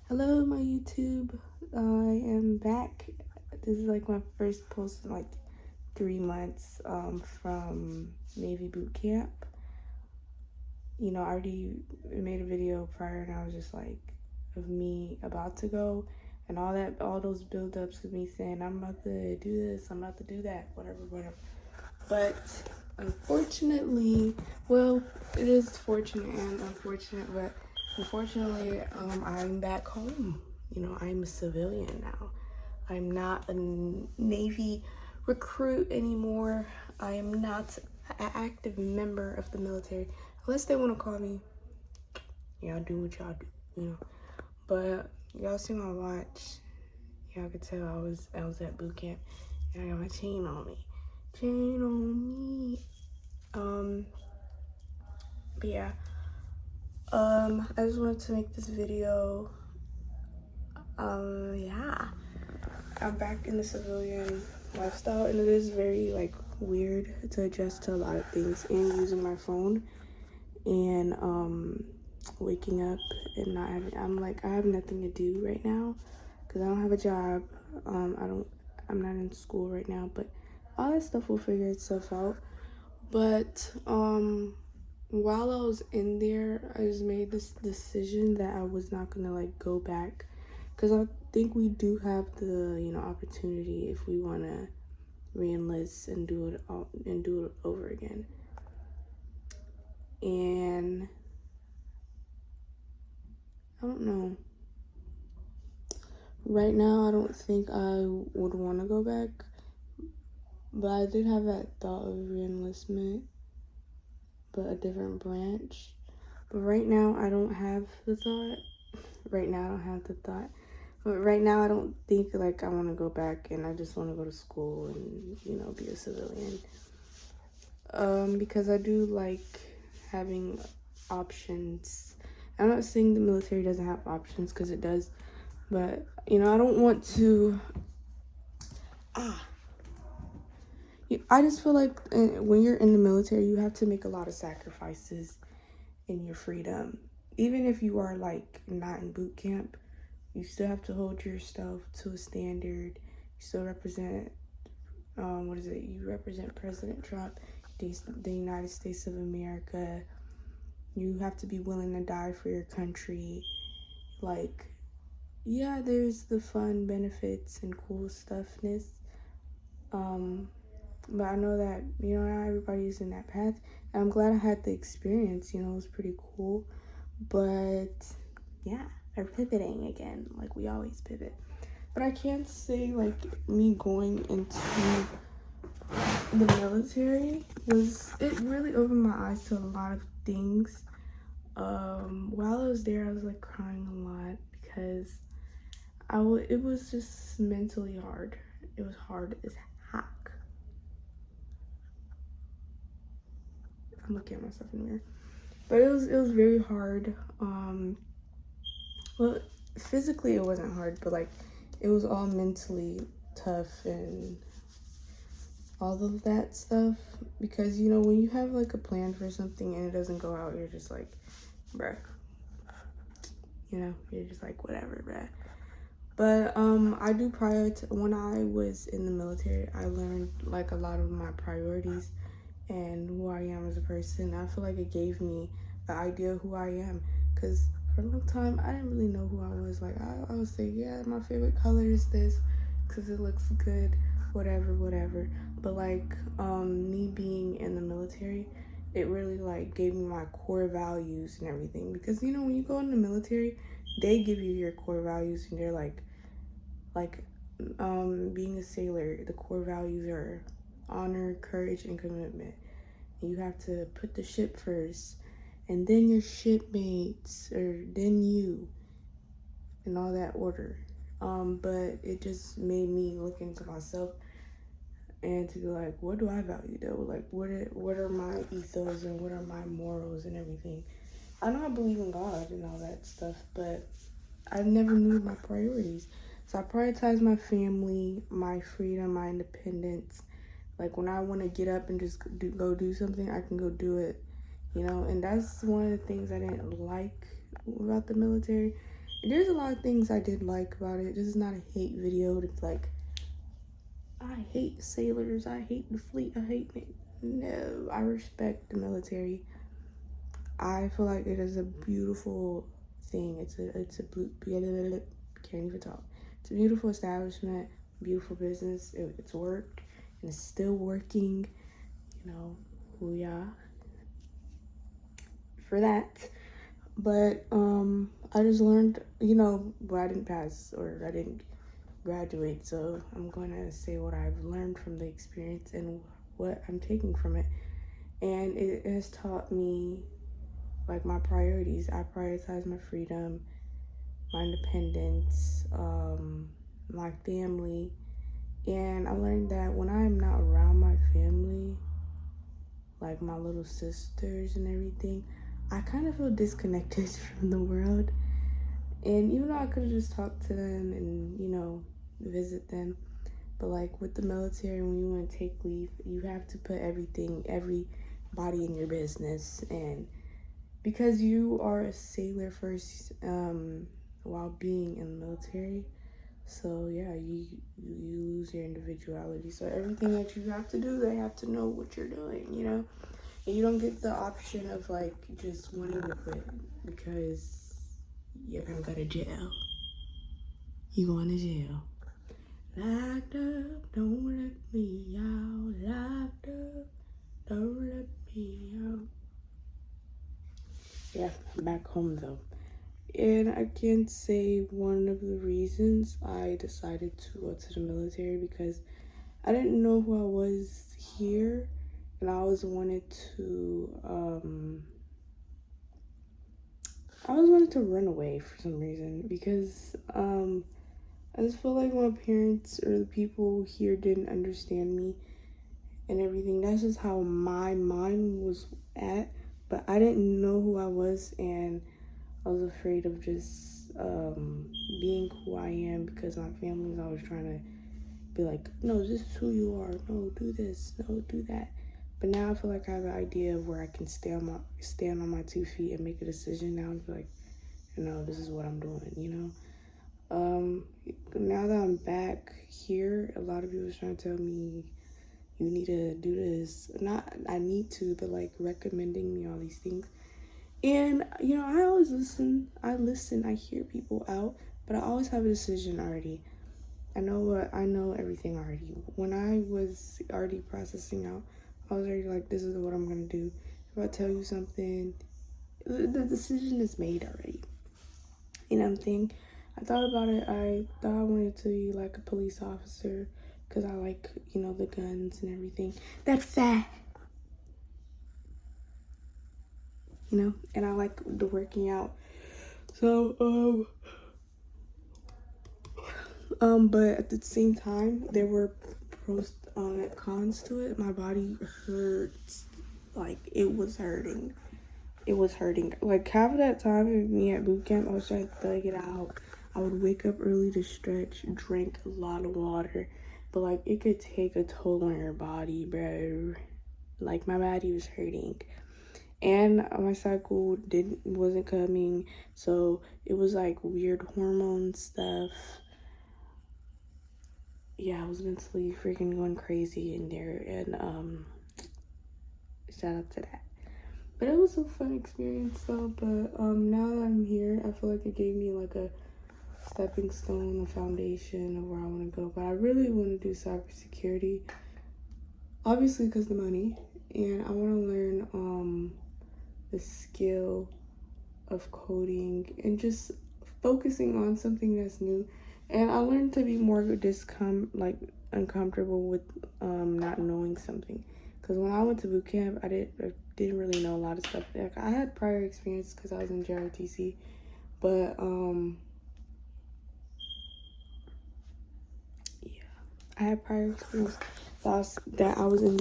Hello, my YouTube. I am back. This is like my first post in like 3 months from Navy boot camp. I already made a video prior and I was just like of me about to go and all those build-ups of me saying I'm about to do this, I'm about to do that, whatever. But unfortunately, well, it is fortunate and unfortunate, but unfortunately, I'm back home. I'm a civilian now. I'm not a Navy recruit anymore. I am not an active member of the military. Unless they want to call me, y'all do what y'all do. But y'all see my watch. Y'all could tell I was at boot camp and I got my chain on me. Chain on me. But yeah. I just wanted to make this video. Yeah. I'm back in the civilian lifestyle and it is very like weird to adjust to a lot of things and using my phone and waking up and not having I have nothing to do right now because I don't have a job. I'm not in school right now, but all that stuff will figure itself out. But while I was in there, I just made this decision that I was not gonna like go back because I think we do have the opportunity if we want to re-enlist and do it over again. And I don't know. Right now, I don't think I would want to go back, but I did have that thought of re-enlistment, but a different branch. But right now, I don't have the thought. But right now, I don't think like I want to go back, and I just want to go to school and be a civilian. Because I do like having options. I'm not saying the military doesn't have options, because it does, but I don't want to. I just feel like when you're in the military, you have to make a lot of sacrifices in your freedom. Even if you are like not in boot camp, you still have to hold yourself to a standard. You still represent, You represent President Trump, the United States of America. You have to be willing to die for your country. Like, yeah, there's the fun benefits and cool stuffness. But I know that, not everybody's in that path. And I'm glad I had the experience, it was pretty cool. But yeah, they're pivoting again, like we always pivot. But I can't say like me going into the military it really opened my eyes to a lot of things. While I was there, I was like crying a lot because it was just mentally hard. It was hard as heck. I'm looking at myself in the mirror. But it was very hard. Well, physically it wasn't hard, but like it was all mentally tough and all of that stuff. Because when you have like a plan for something and it doesn't go out, you're just like, bruh. You're just like, whatever, bruh. But I do when I was in the military, I learned like a lot of my priorities and who I am as a person. I feel like it gave me the idea of who I am, because for a long time I didn't really know who I was. Like I would say, yeah, my favorite color is this because it looks good, whatever. But like me being in the military, it really like gave me my core values and everything. Because when you go in the military, they give you your core values and they're like being a sailor, the core values are honor, courage, and commitment. You have to put the ship first, and then your shipmates, or then you, in all that order. But it just made me look into myself and to be like, what do I value though? Like, what are my ethos and what are my morals and everything? I know I believe in God and all that stuff, but I never knew my priorities. So I prioritize my family, my freedom, my independence. Like when I want to get up and just go do something, I can go do it, And that's one of the things I didn't like about the military. There's a lot of things I did like about it. This is not a hate video. It's like, I hate sailors, I hate the fleet, I hate it. No, I respect the military. I feel like it is a beautiful thing. Can't even talk. It's a beautiful establishment, beautiful business. It's worked and it's still working. You know, hooyah for that. But I just learned, I didn't pass or I didn't graduate, so I'm going to say what I've learned from the experience and what I'm taking from it. And it has taught me like my priorities. I prioritize my freedom, my independence, my family. And I learned that when I'm not around my family, like my little sisters and everything, I kind of feel disconnected from the world. And even though I could have just talked to them and, visit them, but like with the military, when you want to take leave, you have to put everybody in your business. And because you are a sailor first, while being in the military, so yeah, you lose your individuality. So everything that you have to do, they have to know what you're doing, And you don't get the option of like just wanting to quit because you're gonna go to jail. You going to jail. Locked up, don't let me out. Locked up, don't let me out. Yeah, I'm back home though. And I can say one of the reasons I decided to go to the military because I didn't know who I was here, and I always wanted to run away for some reason because I just feel like my parents or the people here didn't understand me and everything. That's just how my mind was at, but I didn't know who I was, and I was afraid of just being who I am because my family's always trying to be like, no, this is who you are. No, do this. No, do that. But now I feel like I have an idea of where I can stand on my 2 feet and make a decision now and be like, no, this is what I'm doing, Now that I'm back here, a lot of people are trying to tell me you need to do this. Not I need to, but like recommending me all these things. And I always listen. I hear people out, but I always have a decision already. I know everything already. When I was already processing out, I was already like, this is what I'm gonna do. If I tell you something, the decision is made already. You know what I'm saying? I thought about it. I thought I wanted to be like a police officer because I like, the guns and everything. That's that. And I like the working out. So, but at the same time, there were pros and cons to it. My body hurts. Like, it was hurting. It was hurting. Like, half of that time of me at boot camp, I was trying to thug it out. I would wake up early to stretch, drink a lot of water. But, like, it could take a toll on your body, bro. Like, my body was hurting. And my cycle wasn't coming. So, it was, like, weird hormone stuff. Yeah, I was mentally freaking going crazy in there. And, shout out to that. But it was a fun experience though. But now that I'm here, I feel like it gave me like a stepping stone, a foundation of where I want to go. But I really want to do cybersecurity, obviously because the money, and I want to learn the skill of coding and just focusing on something that's new. And I learned to be more uncomfortable with not knowing something. Because when I went to boot camp, I didn't really know a lot of stuff. Like, I had prior experience because I was in JRTC, but yeah, I had prior experience that I was in.